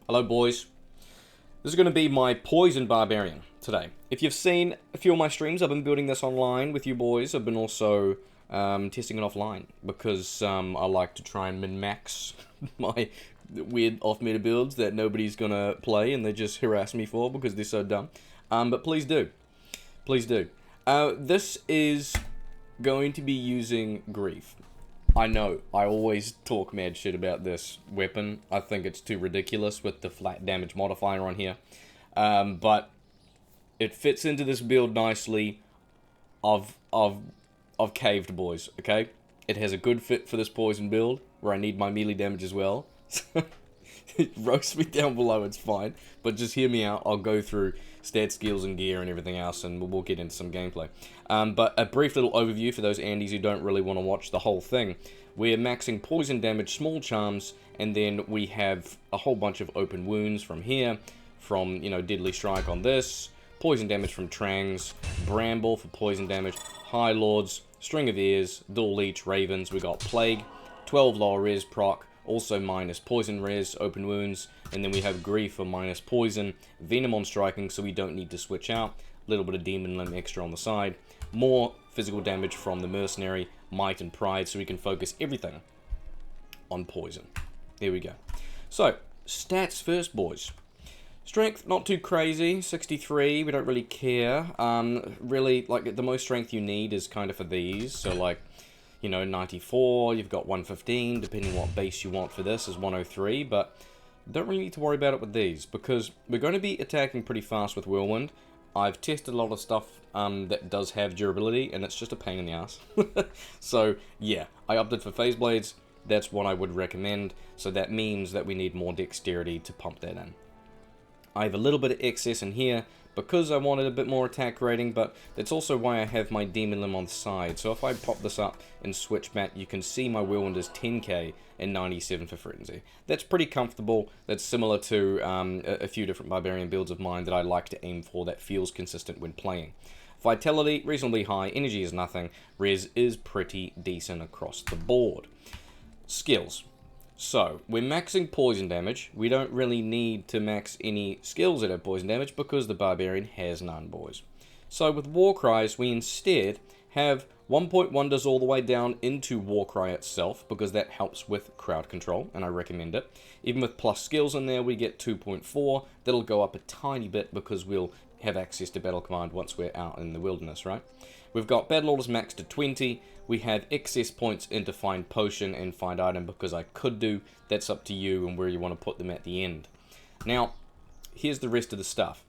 Hello boys. This is going to be my Poison Barbarian today. If you've seen a few of my streams, I've been building this online with you boys. I've been also testing it offline because I like to try and min-max my weird off-meta builds that nobody's going to play and they just harass me for because they're so dumb. But please do. Please do. This is going to be using Grief. I know, I always talk mad shit about this weapon. I think it's too ridiculous with the flat damage modifier on here. But it fits into this build nicely. I've caved, boys, okay? It has a good fit for this poison build, where I need my melee damage as well. Roast me down below, it's fine. But just hear me out, I'll go through stat skills and gear and everything else, and we'll get into some gameplay. But a brief little overview for those Andes who don't really want to watch the whole thing. We're maxing poison damage, small charms, and then we have a whole bunch of open wounds from here, from, you know, Deadly Strike on this, poison damage from Trangs, Bramble for poison damage, High Lords, String of Ears, Dual Leech, Ravens, we got Plague, 12 lower res proc, also minus poison res, open wounds, and then we have Grief for minus poison, Venom on striking so we don't need to switch out, a little bit of Demon Limb extra on the side, more physical damage from the Mercenary, Might and Pride so we can focus everything on poison. There we go. So, stats first, boys. Strength, not too crazy, 63, we don't really care. Really, like, the most strength you need is kind of for these, so like, you know, 94, you've got 115, depending what base you want for this is 103, but don't really need to worry about it with these, because we're going to be attacking pretty fast with Whirlwind. I've tested a lot of stuff that does have durability, and it's just a pain in the ass. So, yeah, I opted for Phase Blades, that's what I would recommend, so that means that we need more dexterity to pump that in. I have a little bit of excess in here, because I wanted a bit more attack rating, but that's also why I have my Demon Limb on the side. So if I pop this up and switch back, you can see my Whirlwind is 10k and 97 for Frenzy. That's pretty comfortable. That's similar to a few different Barbarian builds of mine that I like to aim for that feels consistent when playing. Vitality, reasonably high. Energy is nothing. Res is pretty decent across the board. Skills. So, we're maxing poison damage. We don't really need to max any skills that have poison damage because the Barbarian has none, boys. So, with Warcries, we instead have 1.1 does all the way down into Warcry itself because that helps with crowd control, and I recommend it. Even with plus skills in there, we get 2.4. That'll go up a tiny bit because we'll have access to Battle Command once we're out in the wilderness, right? We've got Battle Orders maxed to 20. We have excess points into Find Potion and Find Item because I could do. That's up to you and where you want to put them at the end. Now, here's the rest of the stuff.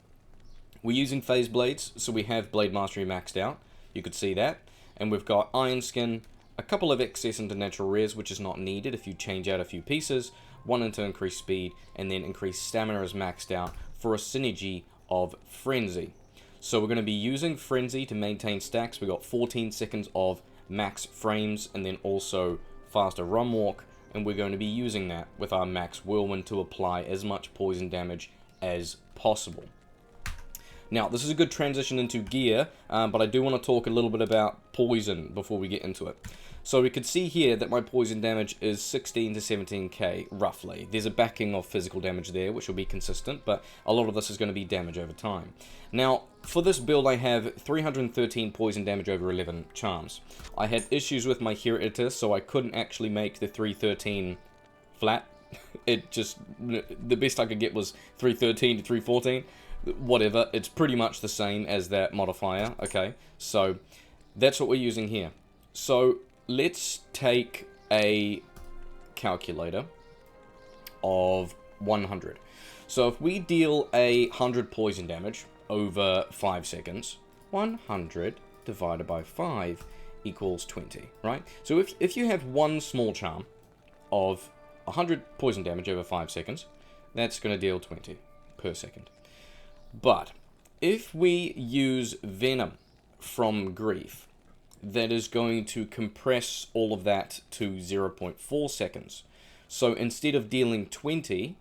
We're using Phase Blades, so we have Blade Mastery maxed out. You could see that. And we've got Iron Skin, a couple of excess into Natural Res, which is not needed if you change out a few pieces. One into increased speed, and then increased stamina is maxed out for a synergy of Frenzy. So we're going to be using Frenzy to maintain stacks. We've got 14 seconds of max frames and then also faster run walk, and we're going to be using that with our max Whirlwind to apply as much poison damage as possible. Now, this is a good transition into gear, but I do want to talk a little bit about poison before we get into it. So we could see here that my poison damage is 16 to 17k, roughly. There's a backing of physical damage there, which will be consistent, but a lot of this is going to be damage over time. Now, for this build, I have 313 poison damage over 11 charms. I had issues with my hero editor, so I couldn't actually make the 313 flat. It just, the best I could get was 313 to 314. Whatever, it's pretty much the same as that modifier, okay? So, that's what we're using here. So, let's take a calculator of 100. So if we deal 100 poison damage over 5 seconds, 100 divided by 5 equals 20, right? So if you have one small charm of 100 poison damage over 5 seconds, that's going to deal 20 per second. But if we use Venom from Grief, that is going to compress all of that to 0.4 seconds. So instead of dealing 20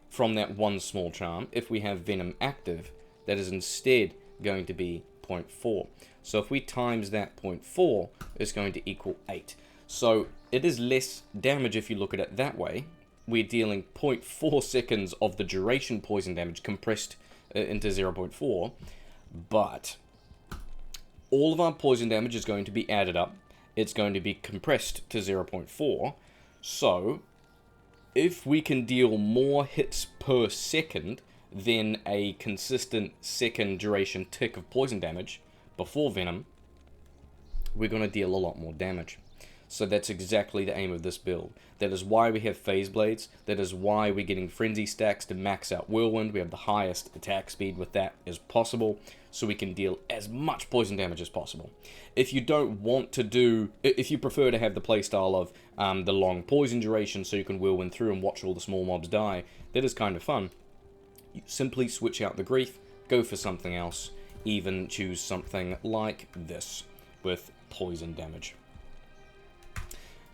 from that one small charm, if we have Venom active, that is instead going to be 0.4. So if we times that 0.4, it's going to equal 8. So it is less damage if you look at it that way, we're dealing 0.4 seconds of the duration poison damage compressed into 0.4, but all of our poison damage is going to be added up. It's going to be compressed to 0.4, so if we can deal more hits per second than a consistent second duration tick of poison damage before Venom, we're going to deal a lot more damage. So that's exactly the aim of this build. That is why we have Phase Blades. That is why we're getting Frenzy stacks to max out Whirlwind. We have the highest attack speed with that as possible, so we can deal as much poison damage as possible. If you don't want to do, if you prefer to have the playstyle of the long poison duration so you can Whirlwind through and watch all the small mobs die, that is kind of fun. You simply switch out the Grief, go for something else, even choose something like this with poison damage.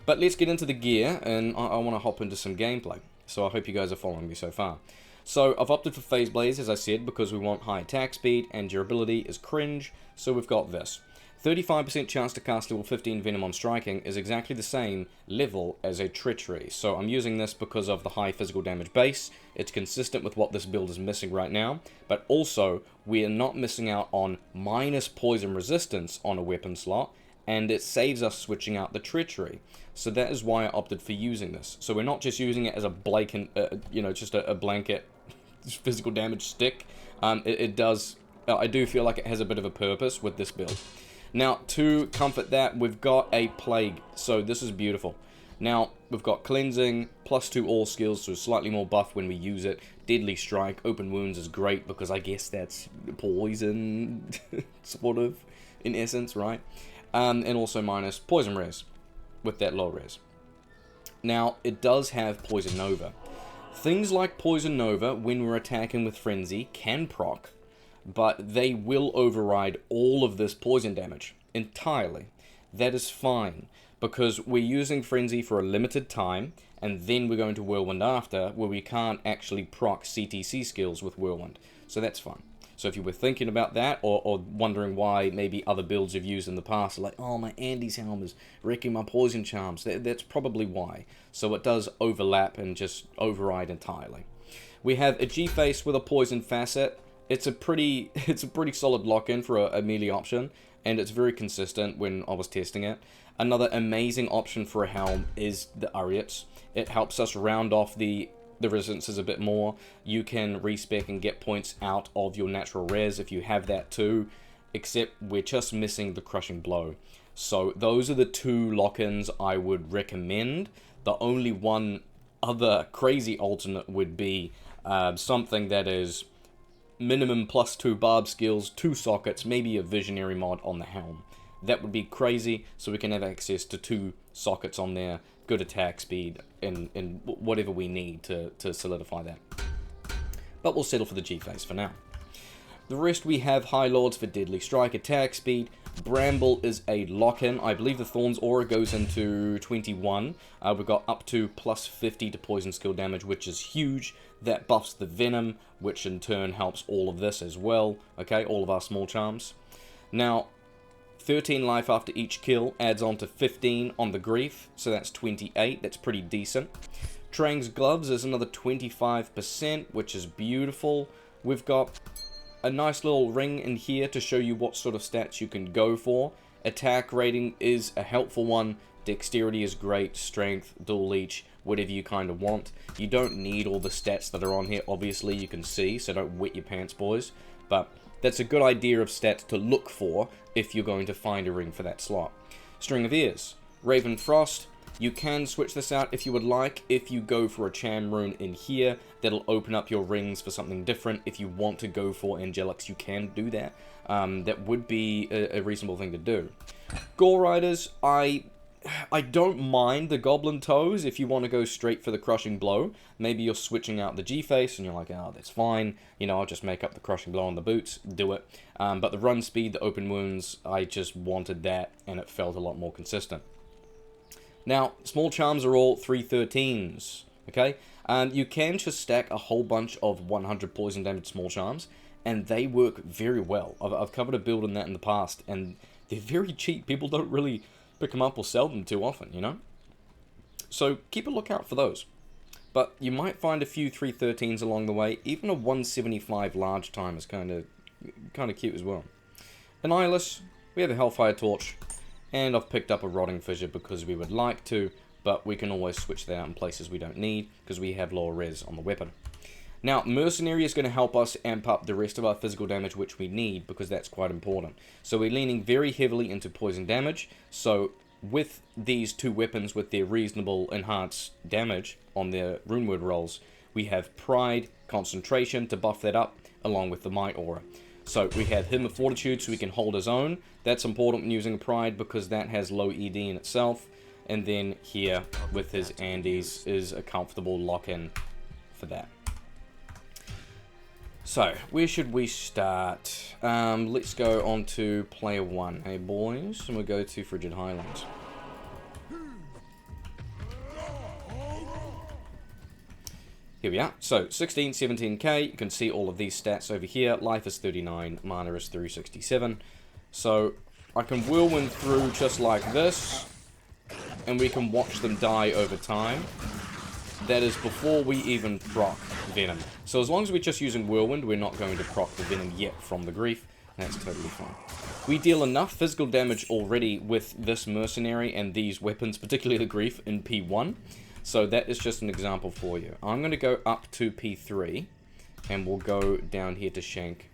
But let's get into the gear, and I want to hop into some gameplay. So I hope you guys are following me so far. So I've opted for Phase Blaze, as I said, because we want high attack speed, and durability is cringe, so we've got this. 35% chance to cast level 15 Venom on striking is exactly the same level as a Treachery. So I'm using this because of the high physical damage base. It's consistent with what this build is missing right now, but also we are not missing out on minus poison resistance on a weapon slot, and it saves us switching out the Treachery. So that is why I opted for using this. So we're not just using it as a blanket, just a blanket physical damage stick. It does, I do feel like it has a bit of a purpose with this build. Now, to comfort that, we've got a Plague, so this is beautiful. Now, we've got Cleansing, +2 all skills, so slightly more buff when we use it. Deadly Strike, Open Wounds is great, because I guess that's poison, sort of, in essence, right? And also minus Poison Res, with that low res. Now, it does have Poison Nova. Things like Poison Nova, when we're attacking with Frenzy, can proc, but they will override all of this poison damage entirely. That is fine, because we're using Frenzy for a limited time, and then we're going to Whirlwind after, where we can't actually proc CTC skills with Whirlwind. So that's fine. So if you were thinking about that, or wondering why maybe other builds you've used in the past are like, oh, my Andy's helm is wrecking my poison charms, that's probably why. So it does overlap and just override entirely. We have a G-Face with a poison facet. It's a pretty solid lock-in for a melee option, and it's very consistent when I was testing it. Another amazing option for a helm is the Ariats. It helps us round off the resistances a bit more. You can respec and get points out of your natural res if you have that too, except we're just missing the Crushing Blow. So those are the two lock-ins I would recommend. The only one other crazy alternate would be something that is minimum +2 barb skills, 2 sockets, maybe a visionary mod on the helm. That would be crazy, so we can have access to 2 sockets on there, good attack speed, and whatever we need to solidify that. But we'll settle for the G-Face for now. The rest we have High Lords for Deadly Strike, attack speed. Bramble is a lock-in. I believe the Thorn's Aura goes into 21. We've got up to +50 to poison skill damage, which is huge. That buffs the Venom, which in turn helps all of this as well. Okay, all of our small charms. Now, 13 life after each kill adds on to 15 on the Grief, so that's 28. That's pretty decent. Trang's Gloves is another 25%, which is beautiful. We've got a nice little ring in here to show you what sort of stats you can go for. Attack rating is a helpful one. Dexterity is great. Strength, dual leech, whatever you kind of want. You don't need all the stats that are on here, obviously, you can see, so don't wet your pants, boys. But that's a good idea of stats to look for if you're going to find a ring for that slot. String of Ears. Raven Frost. You can switch this out if you would like. If you go for a Cham rune in here, that'll open up your rings for something different. If you want to go for Angelics, you can do that. That would be a reasonable thing to do. Gore Riders, I don't mind the Goblin Toes if you want to go straight for the Crushing Blow. Maybe you're switching out the G-Face and you're like, oh, that's fine. You know, I'll just make up the Crushing Blow on the boots. Do it. But the run speed, the open wounds, I just wanted that and it felt a lot more consistent. Now, small charms are all 313s, okay? You can just stack a whole bunch of 100 poison damage small charms, and they work very well. I've covered a build on that in the past, and they're very cheap. People don't really pick them up or sell them too often, you know? So keep a lookout for those. but you might find a few 313s along the way. Even a 175 large time is kind of cute as well. Annihilus, we have a Hellfire Torch, and I've picked up a Rotting Fissure because we would like to, but we can always switch that out in places we don't need because we have lower res on the weapon. Now, Mercenary is going to help us amp up the rest of our physical damage, which we need, because that's quite important. So we're leaning very heavily into poison damage, so with these two weapons with their reasonable enhanced damage on their runeword rolls, we have Pride, Concentration to buff that up, along with the Might Aura. So we have Hymn of Fortitude so we can hold his own. That's important when using Pride because that has low ED in itself. And then here, with his Andes, is a comfortable lock-in for that. So, where should we start? Let's go on to player 1, hey boys, and we'll go to Frigid Highlands. Here we are. So, 16, 17k, you can see all of these stats over here. Life is 39, mana is 367. So, I can whirlwind through just like this, and we can watch them die over time. That is before we even proc Venom. So as long as we're just using Whirlwind, we're not going to proc the Venom yet from the Grief. That's totally fine. We deal enough physical damage already with this Mercenary and these weapons, particularly the Grief, in P1. So that is just an example for you. I'm going to go up to P3, and we'll go down here to Shank.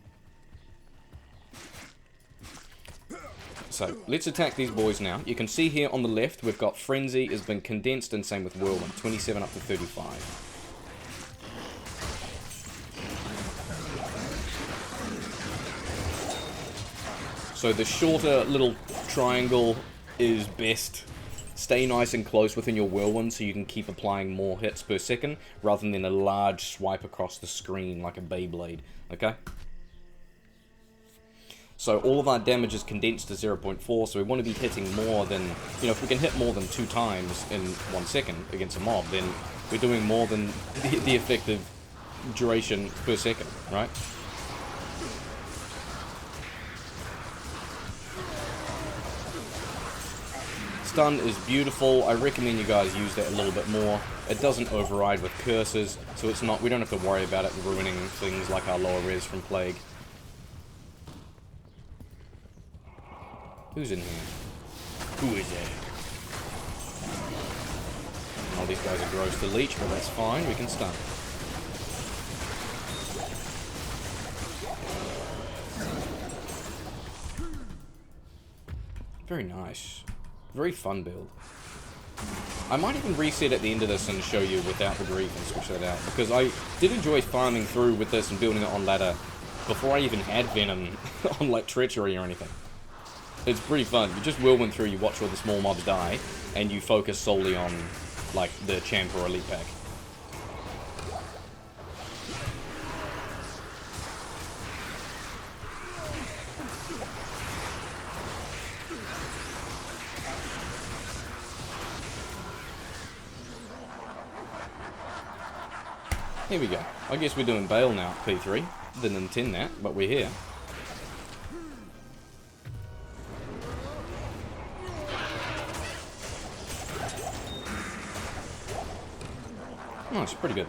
So, let's attack these boys now. You can see here on the left, we've got Frenzy has been condensed, and same with Whirlwind, 27 up to 35. So the shorter little triangle is best. Stay nice and close within your Whirlwind so you can keep applying more hits per second, rather than a large swipe across the screen like a Beyblade, okay? So all of our damage is condensed to 0.4, so we want to be hitting more than, you know, if we can hit more than 2 times in 1 second against a mob, then we're doing more than the effective duration per second, right? Stun is beautiful. I recommend you guys use that a little bit more. It doesn't override with curses, so it's not, we don't have to worry about it ruining things like our lower res from Plague. Who's in here? Who is there? Oh, these guys are gross to leech, but that's fine. We can stun. Very nice. Very fun build. I might even reset at the end of this and show you without the Grief and switch that out, because I did enjoy farming through with this and building it on ladder before I even had Venom on like Treachery or anything. It's pretty fun. You just whirlwind through, you watch all the small mobs die, and you focus solely on, like, the champ or elite pack. Here we go. I guess we're doing Bale now at P3. Didn't intend that, but we're here. Nice, pretty good.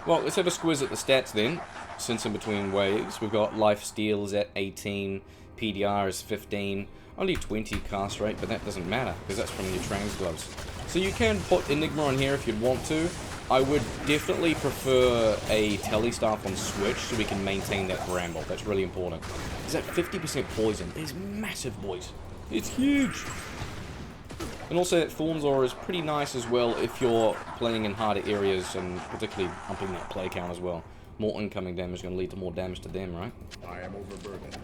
Well, let's have a squiz at the stats then, since in between waves. We've got life steal is at 18, PDR is 15, only 20 cast rate, but that doesn't matter, because that's from your trans gloves. So you can put Enigma on here if you'd want to. I would definitely prefer a Telestaff on Switch so we can maintain that Bramble. That's really important. Is that 50% poison? It's massive, boys. It's huge. And also that Thorn's Aura is pretty nice as well if you're playing in harder areas and particularly upping that play count as well. More incoming damage is going to lead to more damage to them, right? I am overburdened.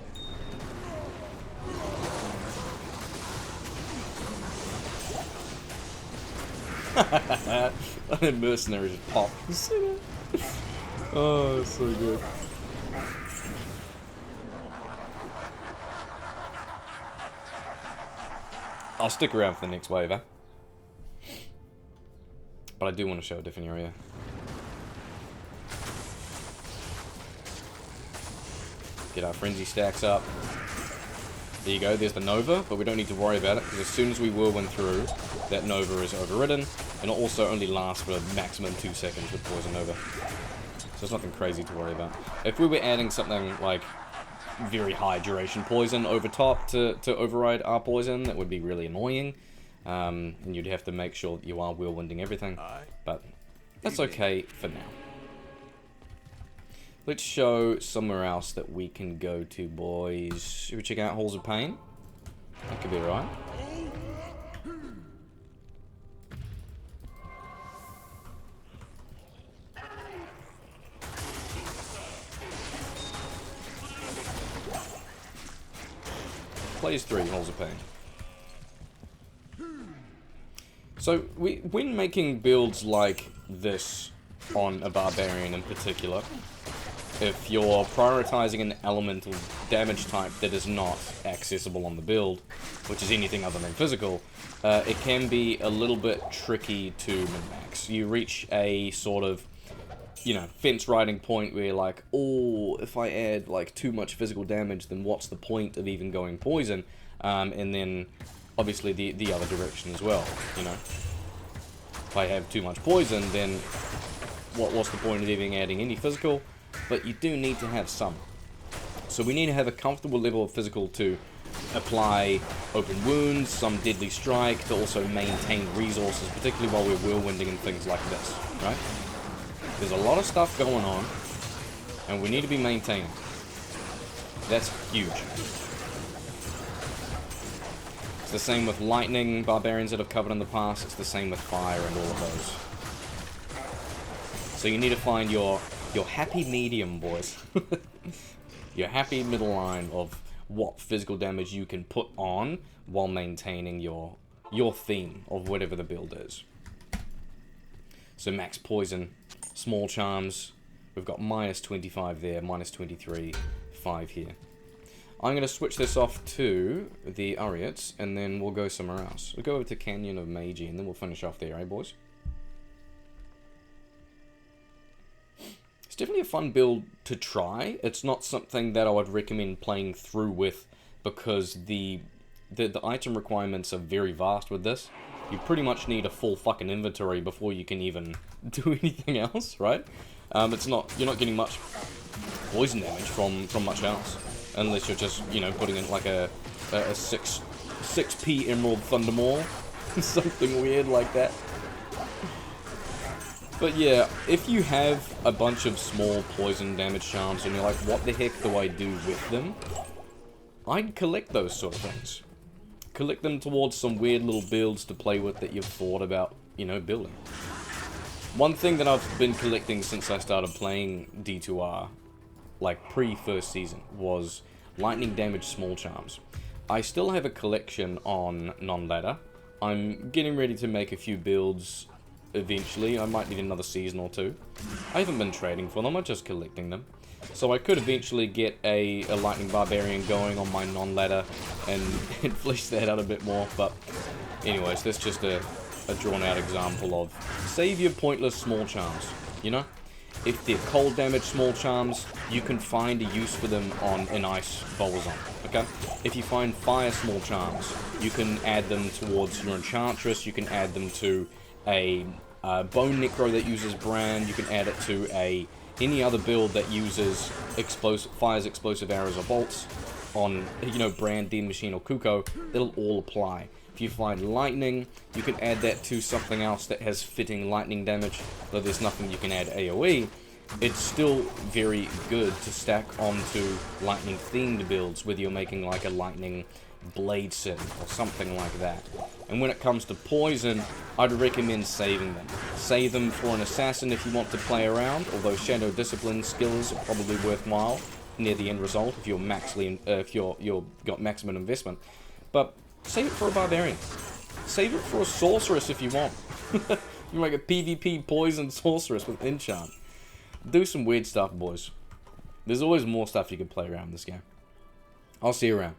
The mercenary just pop. Oh, that's so good. I'll stick around for the next wave, eh? But I do want to show a different area. Get our frenzy stacks up. There you go, there's the Nova, but we don't need to worry about it, because as soon as we Whirlwind through, that Nova is overridden, and it also only lasts for a maximum 2 seconds with Poison Nova. So there's nothing crazy to worry about. If we were adding something like very high duration poison over top to override our poison, that would be really annoying. And you'd have to make sure that you are Whirlwinding everything, but that's okay for now. Let's show somewhere else that we can go to, boys. Should we check out Halls of Pain? That could be right. Plays 3 Halls of Pain. So, when making builds like this on a Barbarian in particular, if you're prioritizing an elemental damage type that is not accessible on the build, which is anything other than physical, it can be a little bit tricky to min-max. You reach a sort of, you know, fence riding point where you're like, oh, if I add like too much physical damage, then what's the point of even going poison? And then obviously the other direction as well, you know. If I have too much poison, then what's the point of even adding any physical? But you do need to have some. So we need to have a comfortable level of physical to apply open wounds, some deadly strike, to also maintain resources, particularly while we're whirlwinding and things like this, right? There's a lot of stuff going on, and we need to be maintaining. That's huge. It's the same with lightning, barbarians that I've covered in the past. It's the same with fire and all of those. So you need to find your happy medium, boys. Your happy middle line of what physical damage you can put on while maintaining your theme of whatever the build is. So max poison, small charms. We've got minus 25 there, minus 23, 5 here. I'm going to switch this off to the Ariats, and then we'll go somewhere else. We'll go over to Canyon of Magi, and then we'll finish off there, eh, boys? It's definitely a fun build to try. It's not something that I would recommend playing through with, because the item requirements are very vast with this. You pretty much need a full fucking inventory before you can even do anything else, right? You're not getting much poison damage from much else. Unless you're just, you know, putting in like a 6p Emerald Thundermaw. Something weird like that. But yeah, if you have a bunch of small poison damage charms and you're like, what the heck do I do with them? I'd collect those sort of things. Collect them towards some weird little builds to play with that you've thought about, you know, building. One thing that I've been collecting since I started playing D2R, like pre-first season, was lightning damage small charms. I still have a collection on non-ladder. I'm getting ready to make a few builds eventually. I might need another season or two. I haven't been trading for them, I'm just collecting them. So I could eventually get a lightning barbarian going on my non-ladder and flesh that out a bit more, but anyways, that's just a drawn out example of save your pointless small charms, you know? If they're cold damage small charms, you can find a use for them on an ice Bolzon, okay? If you find fire small charms, you can add them towards your enchantress, you can add them to a bone necro that uses brand, you can add it to any other build that uses fires explosive arrows or bolts on, you know, brand, Den Machine or Kuko, it'll all apply. If you find lightning, you can add that to something else that has fitting lightning damage, though there's nothing you can add AoE. It's still very good to stack onto lightning themed builds, whether you're making like a lightning blade set or something like that. And when it comes to poison, I'd recommend saving them. Save them for an assassin if you want to play around, although Shadow Discipline skills are probably worthwhile near the end result if you're got maximum investment. But save it for a barbarian. Save it for a sorceress if you want. You make a PvP poison sorceress with enchant. Do some weird stuff, boys. There's always more stuff you can play around in this game. I'll see you around.